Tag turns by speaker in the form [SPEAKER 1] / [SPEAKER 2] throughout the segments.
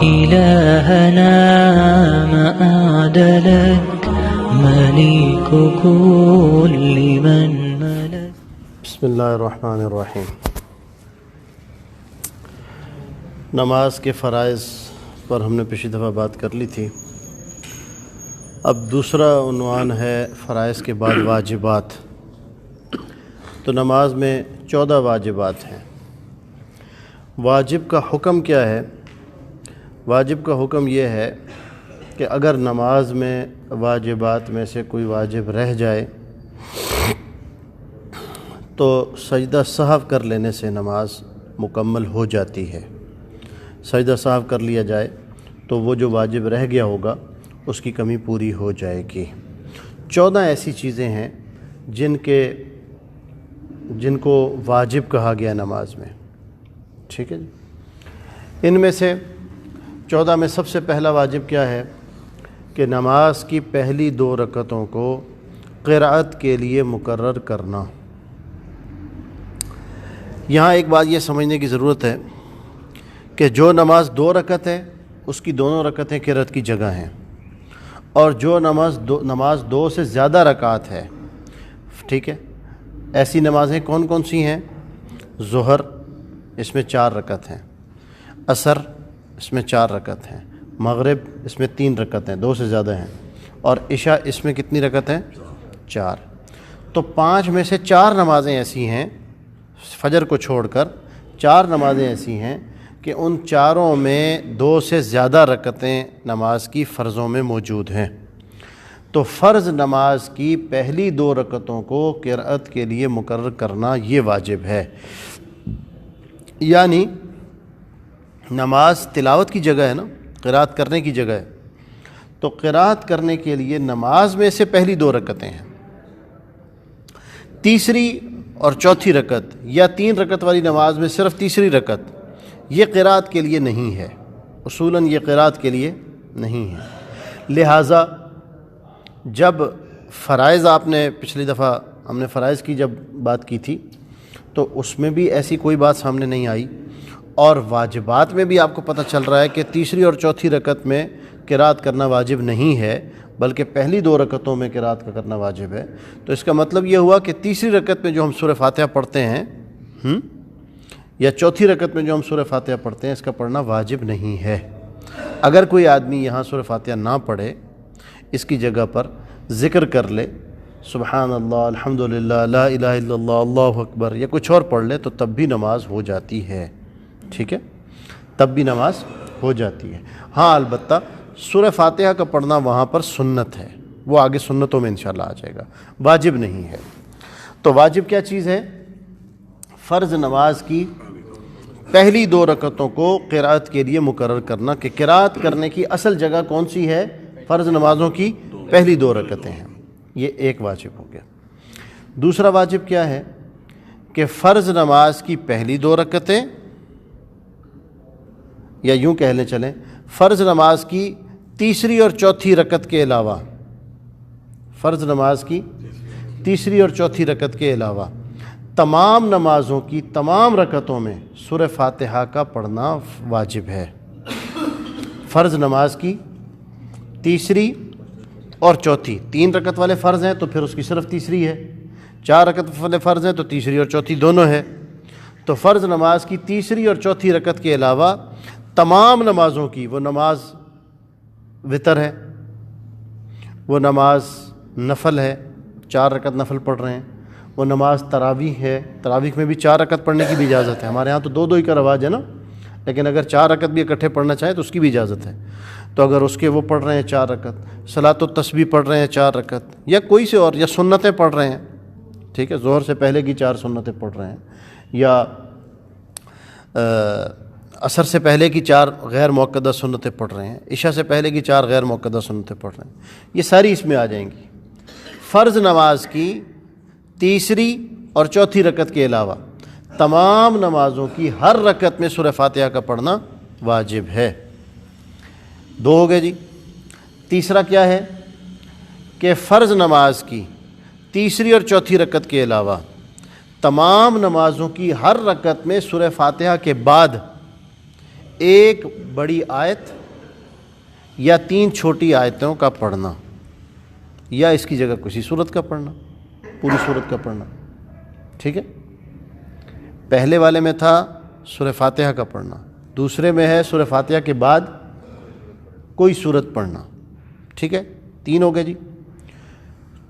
[SPEAKER 1] إلهنا مآد لك مليك كل من ملك.
[SPEAKER 2] بسم اللہ الرحمن الرحیم. نماز کے فرائض پر ہم نے پچھلی دفعہ بات کر لی تھی. اب دوسرا عنوان ہے فرائض کے بعد واجبات. تو نماز میں 14 واجبات ہیں. واجب کا حکم کیا ہے؟ واجب کا حکم یہ ہے کہ اگر نماز میں واجبات میں سے کوئی واجب رہ جائے تو سجدہ سہو کر لینے سے نماز مکمل ہو جاتی ہے. سجدہ سہو کر لیا جائے تو وہ جو واجب رہ گیا ہوگا اس کی کمی پوری ہو جائے گی. 14 ایسی چیزیں ہیں جن کو واجب کہا گیا نماز میں. ٹھیک ہے جی. ان میں سے 14 میں سب سے پہلا واجب کیا ہے کہ نماز کی پہلی 2 رکعتوں کو قرأت کے لیے مقرر کرنا. یہاں ایک بات یہ سمجھنے کی ضرورت ہے کہ جو نماز 2 رکعت ہے اس کی دونوں رکعتیں قرأت کی جگہ ہیں، اور جو نماز 2 سے زیادہ رکعت ہے، ٹھیک ہے، ایسی نمازیں کون کون سی ہیں؟ ظہر، اس میں 4 رکعت ہیں. عصر، اس میں 4 رکعت ہیں. مغرب، اس میں 3 رکعت ہیں، 2 سے زیادہ ہیں. اور عشاء، اس میں کتنی رکعت ہیں؟ 4. تو 5 میں سے 4 نمازیں ایسی ہیں، فجر کو چھوڑ کر 4 نمازیں ایسی ہیں کہ ان 4 میں 2 سے زیادہ رکعتیں نماز کی فرضوں میں موجود ہیں. تو فرض نماز کی پہلی 2 رکعتوں کو قرأت کے لیے مقرر کرنا یہ واجب ہے. یعنی نماز تلاوت کی جگہ ہے نا، قرأت کرنے کی جگہ ہے. تو قرأت کرنے کے لیے نماز میں سے پہلی 2 رکعتیں ہیں. تیسری اور چوتھی رکعت یا 3 رکعت والی نماز میں صرف تیسری رکعت یہ قرأت کے لیے نہیں ہے. اصولاً یہ قرأت کے لیے نہیں ہے. لہٰذا جب فرائض، آپ نے پچھلی دفعہ ہم نے فرائض کی جب بات کی تھی تو اس میں بھی ایسی کوئی بات سامنے نہیں آئی، اور واجبات میں بھی آپ کو پتہ چل رہا ہے کہ تیسری اور چوتھی رکعت میں قرأت کرنا واجب نہیں ہے، بلکہ پہلی 2 رکعتوں میں قرأت کا کرنا واجب ہے. تو اس کا مطلب یہ ہوا کہ تیسری رکعت میں جو ہم سورہ فاتحہ پڑھتے ہیں یا چوتھی رکعت میں جو ہم سورہ فاتحہ پڑھتے ہیں، اس کا پڑھنا واجب نہیں ہے. اگر کوئی آدمی یہاں سورہ فاتحہ نہ پڑھے، اس کی جگہ پر ذکر کر لے، سبحان اللہ، الحمدللہ، لا الہ الا اللہ، اللہ اکبر، یا کچھ اور پڑھ لے، تو تب بھی نماز ہو جاتی ہے. ٹھیک ہے، تب بھی نماز ہو جاتی ہے. ہاں البتہ سورہ فاتحہ کا پڑھنا وہاں پر سنت ہے، وہ آگے سنتوں میں انشاءاللہ آ جائے گا، واجب نہیں ہے. تو واجب کیا چیز ہے؟ فرض نماز کی پہلی 2 رکعتوں کو قرأت کے لیے مقرر کرنا، کہ قرأت کرنے کی اصل جگہ کون سی ہے؟ فرض نمازوں کی پہلی 2 رکعتیں ہیں. یہ ایک واجب ہو گیا. دوسرا واجب کیا ہے کہ فرض نماز کی پہلی 2 رکعتیں، یا یوں کہہ لیں چلیں، فرض نماز کی تیسری اور چوتھی رکعت کے علاوہ، فرض نماز کی تیسری اور چوتھی رکعت کے علاوہ تمام نمازوں کی تمام رکعتوں میں سورہ فاتحہ کا پڑھنا واجب ہے. فرض نماز کی تیسری اور چوتھی، 3 رکعت والے فرض ہیں تو پھر اس کی صرف تیسری ہے، 4 رکعت والے فرض ہیں تو تیسری اور چوتھی دونوں ہے. تو فرض نماز کی تیسری اور چوتھی رکعت کے علاوہ تمام نمازوں کی، وہ نماز وتر ہے، وہ نماز نفل ہے، 4 رکعت نفل پڑھ رہے ہیں، وہ نماز تراویح ہے، تراویح میں بھی 4 رکعت پڑھنے کی بھی اجازت ہے. ہمارے ہاں تو 2 ہی کا رواج ہے نا، لیکن اگر 4 رکعت بھی اکٹھے پڑھنا چاہیں تو اس کی بھی اجازت ہے. تو اگر اس کے وہ پڑھ رہے ہیں 4 رکعت، صلاۃ التسبیح پڑھ رہے ہیں 4 رکعت، یا کوئی سے اور، یا سنتیں پڑھ رہے ہیں، ٹھیک ہے، ظہر سے پہلے کی 4 سنتیں پڑھ رہے ہیں، یا عصر سے پہلے کی 4 غیر مؤکدہ سنتیں پڑھ رہے ہیں، عشاء سے پہلے کی 4 غیر مؤکدہ سنتیں پڑھ رہے ہیں، یہ ساری اس میں آ جائیں گی. فرض نماز کی تیسری اور چوتھی رکعت کے علاوہ تمام نمازوں کی ہر رکعت میں سورہ فاتحہ کا پڑھنا واجب ہے. 2 ہو گئے جی. تیسرا کیا ہے کہ فرض نماز کی تیسری اور چوتھی رکعت کے علاوہ تمام نمازوں کی ہر رکعت میں سورہ فاتحہ کے بعد ایک بڑی آیت یا 3 چھوٹی آیتوں کا پڑھنا، یا اس کی جگہ کسی صورت کا پڑھنا، پوری صورت کا پڑھنا. ٹھیک ہے، پہلے والے میں تھا سورہ فاتحہ کا پڑھنا، دوسرے میں ہے سورہ فاتحہ کے بعد کوئی صورت پڑھنا. ٹھیک ہے، 3 ہو گئے جی.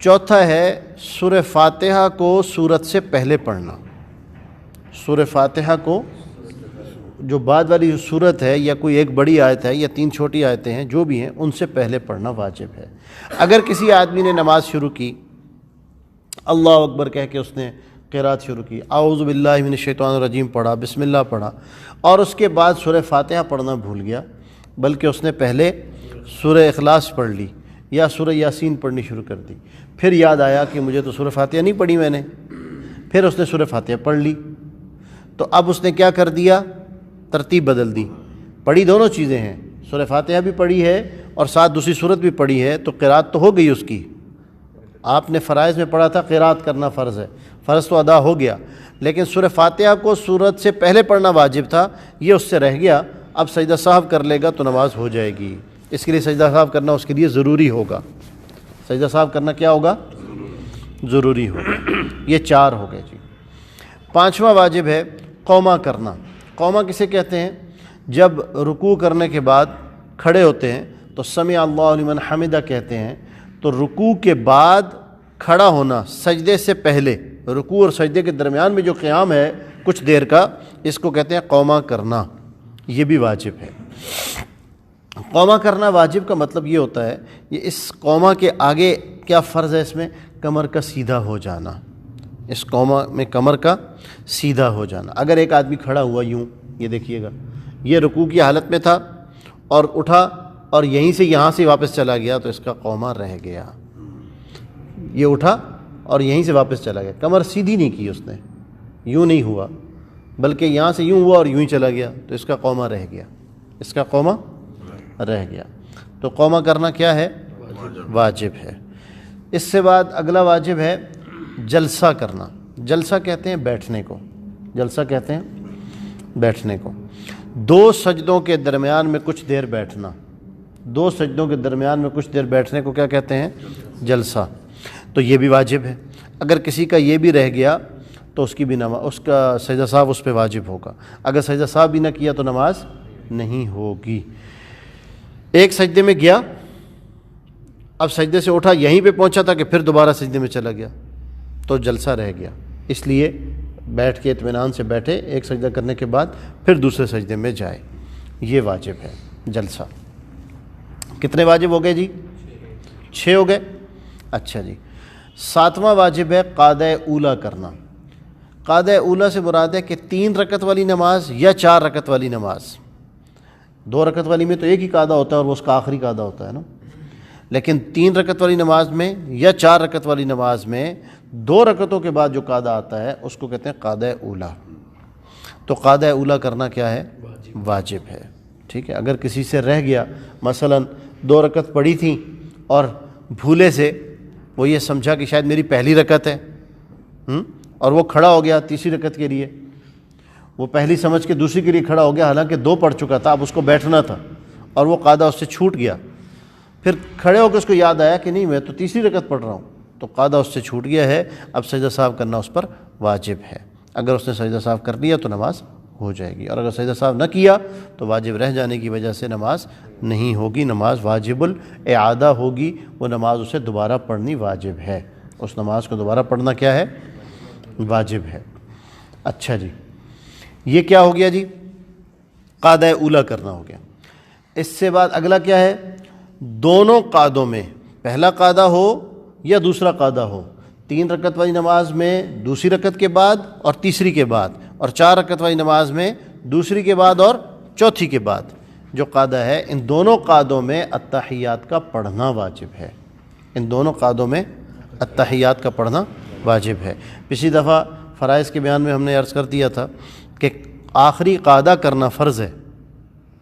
[SPEAKER 2] چوتھا ہے سورہ فاتحہ کو سورت سے پہلے پڑھنا. سورہ فاتحہ کو جو بعد والی صورت ہے یا کوئی ایک بڑی آیت ہے یا 3 چھوٹی آیتیں ہیں جو بھی ہیں ان سے پہلے پڑھنا واجب ہے. اگر کسی آدمی نے نماز شروع کی، اللہ اکبر کہہ کے اس نے قرات شروع کی، اعوذ باللہ من الشیطان الرجیم پڑھا، بسم اللہ پڑھا، اور اس کے بعد سورہ فاتحہ پڑھنا بھول گیا، بلکہ اس نے پہلے سورہ اخلاص پڑھ لی یا سورہ یاسین پڑھنی شروع کر دی، پھر یاد آیا کہ مجھے تو سورہ فاتحہ نہیں پڑھی میں نے، پھر اس نے سورہ فاتحہ پڑھ لی، تو اب اس نے کیا کر دیا؟ ترتیب بدل دی. پڑھی دونوں چیزیں ہیں، سورہ فاتحہ بھی پڑھی ہے اور ساتھ دوسری صورت بھی پڑھی ہے، تو قرات تو ہو گئی اس کی. آپ نے فرائض میں پڑھا تھا قرات کرنا فرض ہے، فرض تو ادا ہو گیا، لیکن سورہ فاتحہ کو سورت سے پہلے پڑھنا واجب تھا، یہ اس سے رہ گیا. اب سجدہ سہو کر لے گا تو نماز ہو جائے گی. اس کے لیے سجدہ سہو کرنا اس کے لیے ضروری ہوگا. سجدہ سہو کرنا کیا ہوگا؟ ضروری ہوگا. یہ 4 ہو گئے جی. 5واں واجب ہے قوما کرنا. قوما کسے کہتے ہیں؟ جب رکوع کرنے کے بعد کھڑے ہوتے ہیں تو سمع اللہ لمن حمدہ کہتے ہیں، تو رکوع کے بعد کھڑا ہونا سجدے سے پہلے، رکوع اور سجدے کے درمیان میں جو قیام ہے کچھ دیر کا، اس کو کہتے ہیں قوما کرنا. یہ بھی واجب ہے. قوما کرنا واجب کا مطلب یہ ہوتا ہے، یہ اس قوما کے آگے کیا فرض ہے؟ اس میں کمر کا سیدھا ہو جانا. اس قوما میں کمر کا سیدھا ہو جانا. اگر ایک آدمی کھڑا ہوا یوں، یہ دیکھیے گا، یہ رکوع کی حالت میں تھا اور اٹھا اور یہیں سے یہاں سے واپس چلا گیا تو اس کا قوما رہ گیا. یہ اٹھا اور یہیں سے واپس چلا گیا، کمر سیدھی نہیں کی اس نے، یوں نہیں ہوا بلکہ یہاں سے یوں ہوا اور یوں ہی چلا گیا، تو اس کا قوما رہ گیا. اس کا قوما رہ گیا. تو قوما کرنا کیا ہے؟ واجب ہے. اس سے بعد اگلا واجب ہے جلسہ کرنا. جلسہ کہتے ہیں بیٹھنے کو. جلسہ کہتے ہیں بیٹھنے کو. 2 سجدوں کے درمیان میں کچھ دیر بیٹھنا. 2 سجدوں کے درمیان میں کچھ دیر بیٹھنے کو کیا کہتے ہیں؟ جلسہ. تو یہ بھی واجب ہے. اگر کسی کا یہ بھی رہ گیا تو اس کی بھی نماز، اس کا سجدہ سہو اس پہ واجب ہوگا. اگر سجدہ سہو بھی نہ کیا تو نماز نہیں ہوگی. ایک سجدے میں گیا، اب سجدے سے اٹھا، یہیں پہ پہنچا تھا کہ پھر دوبارہ سجدے میں چلا گیا تو جلسہ رہ گیا. اس لیے بیٹھ کے اطمینان سے بیٹھے، ایک سجدہ کرنے کے بعد پھر دوسرے سجدے میں جائے. یہ واجب ہے جلسہ. کتنے واجب ہو گئے جی؟ 6 ہو گئے. اچھا جی. 7واں واجب ہے قعدہ اولیٰ کرنا. قعدہ اولیٰ سے مراد ہے کہ 3 رکعت والی نماز یا 4 رکعت والی نماز. 2 رکعت والی میں تو ایک ہی قعدہ ہوتا ہے اور وہ اس کا آخری قعدہ ہوتا ہے نا، لیکن 3 رکعت والی نماز میں یا 4 رکعت والی نماز میں 2 رکعتوں کے بعد جو قعدہ آتا ہے اس کو کہتے ہیں قعدہ اولیٰ. تو قعدہ اولیٰ کرنا کیا ہے؟ واجب ہے. ٹھیک ہے. اگر کسی سے رہ گیا، مثلا 2 رکعت پڑھی تھیں اور بھولے سے وہ یہ سمجھا کہ شاید میری پہلی رکعت ہے، اور وہ کھڑا ہو گیا تیسری رکعت کے لیے، وہ پہلی سمجھ کے دوسری کے لیے کھڑا ہو گیا، حالانکہ 2 پڑھ چکا تھا، اب اس کو بیٹھنا تھا اور وہ قعدہ اس سے چھوٹ گیا. پھر کھڑے ہو کے اس کو یاد آیا کہ نہیں میں تو تیسری رکعت پڑھ رہا ہوں، تو قعدہ اس سے چھوٹ گیا ہے. اب سجدہ سہو کرنا اس پر واجب ہے. اگر اس نے سجدہ سہو کر لیا تو نماز ہو جائے گی، اور اگر سجدہ سہو نہ کیا تو واجب رہ جانے کی وجہ سے نماز نہیں ہوگی. نماز واجب الاعادہ ہوگی. وہ نماز اسے دوبارہ پڑھنی واجب ہے. اس نماز کو دوبارہ پڑھنا کیا ہے؟ واجب ہے. اچھا جی. یہ کیا ہو گیا جی؟ قعدہ اولیٰ کرنا ہو گیا. اس سے بعد اگلا کیا ہے؟ دونوں قعدوں میں، پہلا قعدہ ہو یا دوسرا قعدہ ہو، 3 رکعت والی نماز میں دوسری رکعت کے بعد اور تیسری کے بعد، اور 4 رکعت والی نماز میں دوسری کے بعد اور چوتھی کے بعد جو قعدہ ہے، ان دونوں قعدوں میں التحیات کا پڑھنا واجب ہے. ان دونوں قعدوں میں التحیات کا پڑھنا واجب ہے. پچھلی دفعہ فرائض کے بیان میں ہم نے عرض کر دیا تھا کہ آخری قعدہ کرنا فرض ہے.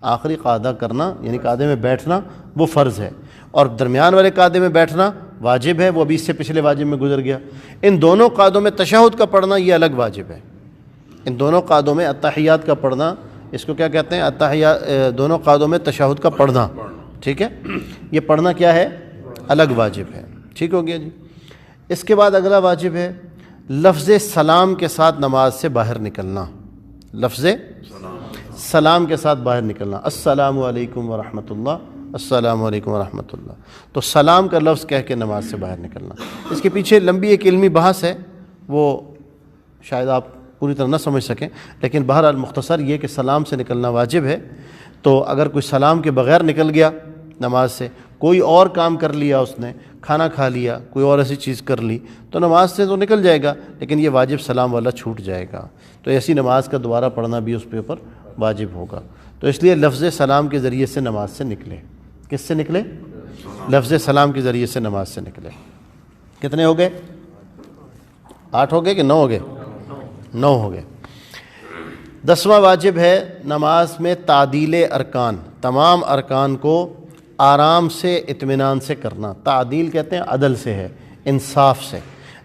[SPEAKER 2] آخری قعدہ کرنا یعنی قعدے میں بیٹھنا وہ فرض ہے، اور درمیان والے قعدے میں بیٹھنا واجب ہے، وہ ابھی اس سے پچھلے واجب میں گزر گیا. ان دونوں قعدوں میں تشہد کا پڑھنا یہ الگ واجب ہے. ان دونوں قعدوں میں التحیات کا پڑھنا اس کو کیا کہتے ہیں؟ دونوں قعدوں میں تشہد کا پڑھنا، ٹھیک ہے، یہ پڑھنا کیا ہے؟ الگ واجب ہے، ٹھیک ہو گیا جی۔ اس کے بعد اگلا واجب ہے لفظ سلام کے ساتھ نماز سے باہر نکلنا، لفظ سلام کے ساتھ باہر نکلنا، السلام علیکم ورحمۃ اللہ، السلام علیکم ورحمۃ اللہ، تو سلام کا لفظ کہہ کے نماز سے باہر نکلنا۔ اس کے پیچھے لمبی ایک علمی بحث ہے، وہ شاید آپ پوری طرح نہ سمجھ سکیں، لیکن بہرحال مختصر یہ کہ سلام سے نکلنا واجب ہے۔ تو اگر کوئی سلام کے بغیر نکل گیا نماز سے، کوئی اور کام کر لیا، اس نے کھانا کھا لیا، کوئی اور ایسی چیز کر لی، تو نماز سے تو نکل جائے گا، لیکن یہ واجب سلام والا چھوٹ جائے گا، تو ایسی نماز کا دوبارہ پڑھنا بھی اس کے اوپر واجب ہوگا۔ تو اس لیے لفظ سلام کے ذریعے سے نماز سے نکلے۔ کس سے نکلے؟ لفظ سلام کے ذریعے سے نماز سے نکلے۔ کتنے ہو گئے؟ 8 ہو گئے کہ 9 ہو گئے؟ 9 ہو گئے۔ 10واں واجب ہے نماز میں تعدیل ارکان، تمام ارکان کو آرام سے اطمینان سے کرنا۔ تعدیل کہتے ہیں عدل سے ہے، انصاف سے،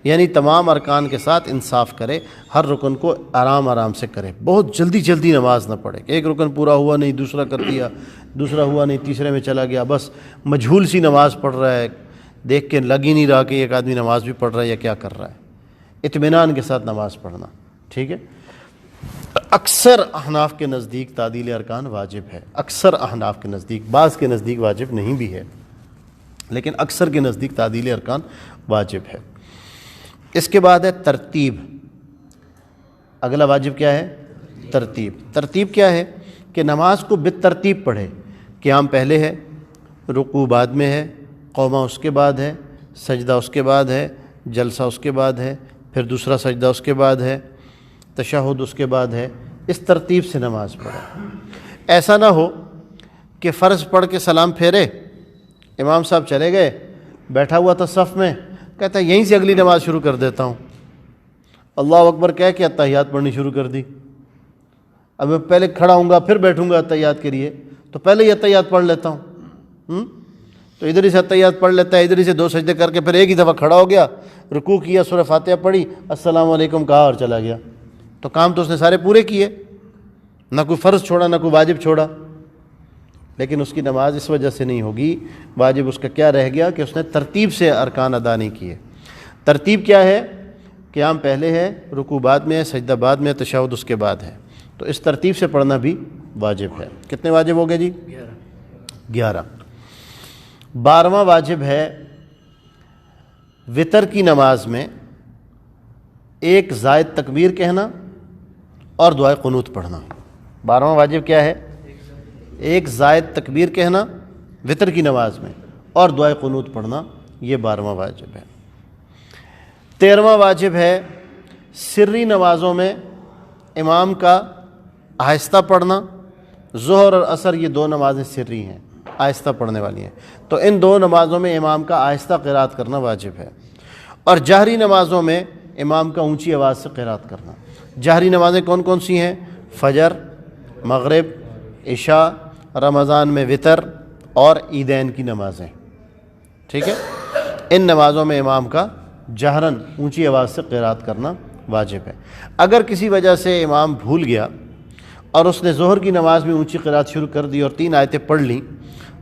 [SPEAKER 2] یعنی تمام ارکان کے ساتھ انصاف کرے، ہر رکن کو آرام آرام سے کرے، بہت جلدی جلدی نماز نہ پڑھے کہ ایک رکن پورا ہوا نہیں دوسرا کر دیا، دوسرا ہوا نہیں تیسرے میں چلا گیا، بس مجہول سی نماز پڑھ رہا ہے، دیکھ کے لگ ہی نہیں رہا کہ ایک آدمی نماز بھی پڑھ رہا ہے یا کیا کر رہا ہے۔ اطمینان کے ساتھ نماز پڑھنا، ٹھیک ہے۔ اکثر احناف کے نزدیک تعدیل ارکان واجب ہے، اکثر احناف کے نزدیک، بعض کے نزدیک واجب نہیں بھی ہے، لیکن اکثر کے نزدیک تعدیل ارکان واجب ہے۔ اس کے بعد ہے ترتیب۔ اگلا واجب کیا ہے؟ ترتیب۔ ترتیب کیا ہے؟ کہ نماز کو بالترتیب پڑھے، قیام پہلے ہے، رکوع بعد میں ہے، قومہ اس کے بعد ہے، سجدہ اس کے بعد ہے، جلسہ اس کے بعد ہے، پھر دوسرا سجدہ اس کے بعد ہے، تشہد اس کے بعد ہے، اس ترتیب سے نماز پڑھے۔ ایسا نہ ہو کہ فرض پڑھ کے سلام پھیرے، امام صاحب چلے گئے، بیٹھا ہوا تھا صف میں، کہتا ہے یہیں سے اگلی نماز شروع کر دیتا ہوں، اللہ اکبر کہہ کے اتحیات پڑھنی شروع کر دی، اب میں پہلے کھڑا ہوں گا پھر بیٹھوں گا اتحیات کے لیے، تو پہلے ہی اتحیات پڑھ لیتا ہوں، تو ادھر ہی سے اتحیات پڑھ لیتا ہے، ادھر ہی سے 2 سجدے کر کے پھر ایک ہی دفعہ کھڑا ہو گیا، رکوع کیا، سورہ فاتحہ پڑھی، السلام علیکم کہا اور چلا گیا، تو کام تو اس نے سارے پورے کیے، نہ کوئی فرض چھوڑا نہ کوئی واجب چھوڑا، لیکن اس کی نماز اس وجہ سے نہیں ہوگی، واجب اس کا کیا رہ گیا کہ اس نے ترتیب سے ارکان ادا نہیں کیے۔ ترتیب کیا ہے؟ قیام پہلے ہے، رکوع بعد میں ہے، سجدہ بعد میں ہے، تشہد اس کے بعد ہے، تو اس ترتیب سے پڑھنا بھی واجب ہے۔ کتنے واجب ہو گئے جی؟ 11۔ 12واں واجب ہے وتر کی نماز میں ایک زائد تکبیر کہنا اور دعائے قنوت پڑھنا۔ 12واں واجب کیا ہے؟ ایک زائد تکبیر کہنا وتر کی نماز میں اور دعائے قنوت پڑھنا، یہ 12واں واجب ہے۔ 13واں واجب ہے سری نمازوں میں امام کا آہستہ پڑھنا۔ ظہر اور عصر یہ 2 نمازیں سری ہیں، آہستہ پڑھنے والی ہیں، تو ان 2 نمازوں میں امام کا آہستہ قرات کرنا واجب ہے۔ اور جہری نمازوں میں امام کا اونچی آواز سے قرات کرنا۔ جہری نمازیں کون کون سی ہیں؟ فجر، مغرب، عشاء، رمضان میں وتر اور عیدین کی نمازیں، ٹھیک ہے، ان نمازوں میں امام کا جہراً اونچی آواز سے قرات کرنا واجب ہے۔ اگر کسی وجہ سے امام بھول گیا اور اس نے ظہر کی نماز میں اونچی قرات شروع کر دی اور 3 آیتیں پڑھ لیں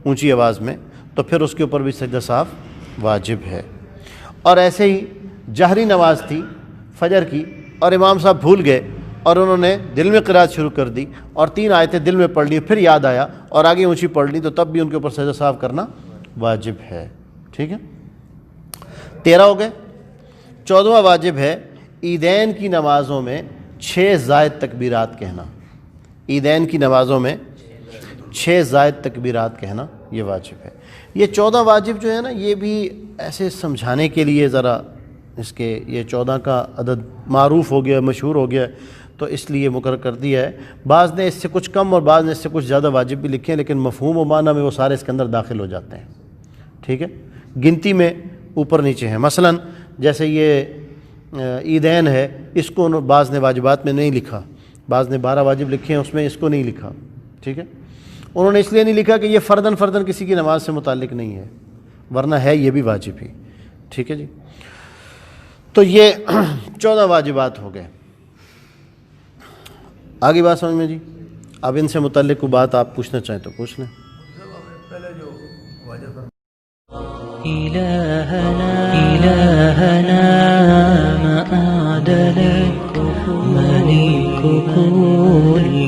[SPEAKER 2] اونچی آواز میں، تو پھر اس کے اوپر بھی سجدہ سہو واجب ہے۔ اور ایسے ہی جہری نماز تھی فجر کی اور امام صاحب بھول گئے اور انہوں نے دل میں قرات شروع کر دی اور 3 آیتیں دل میں پڑھ لی، پھر یاد آیا اور آگے اونچی پڑھ لی، تو تب بھی ان کے اوپر سجدہ سہو کرنا واجب ہے، ٹھیک ہے۔ 13 ہو گئے۔ 14واں واجب ہے عیدین کی نمازوں میں 6 زائد تکبیرات کہنا۔ عیدین کی نمازوں میں 6 زائد تکبیرات کہنا یہ واجب ہے۔ یہ 14 واجب جو ہے نا، یہ بھی ایسے سمجھانے کے لیے ذرا اس کے یہ 14 کا عدد معروف ہو گیا، مشہور ہو گیا، تو اس لیے مقرر کر دیا ہے۔ بعض نے اس سے کچھ کم اور بعض نے اس سے کچھ زیادہ واجب بھی لکھے ہیں، لیکن مفہوم و معنی میں وہ سارے اس کے اندر داخل ہو جاتے ہیں، ٹھیک ہے، گنتی میں اوپر نیچے ہیں۔ مثلا جیسے یہ عیدین ہے، اس کو بعض نے واجبات میں نہیں لکھا، بعض نے 12 واجب لکھے ہیں، اس میں اس کو نہیں لکھا، ٹھیک ہے، انہوں نے اس لیے نہیں لکھا کہ یہ فرداً کسی کی نماز سے متعلق نہیں ہے، ورنہ ہے یہ بھی واجب ہی، ٹھیک ہے جی۔ تو یہ 14 واجبات ہو گئے۔ آگے بات سمجھ میں جی؟ اب ان سے متعلق کوئی بات آپ پوچھنا چاہیں تو پوچھ لیں.
[SPEAKER 1] إلهنا ما أعدلك مليك كل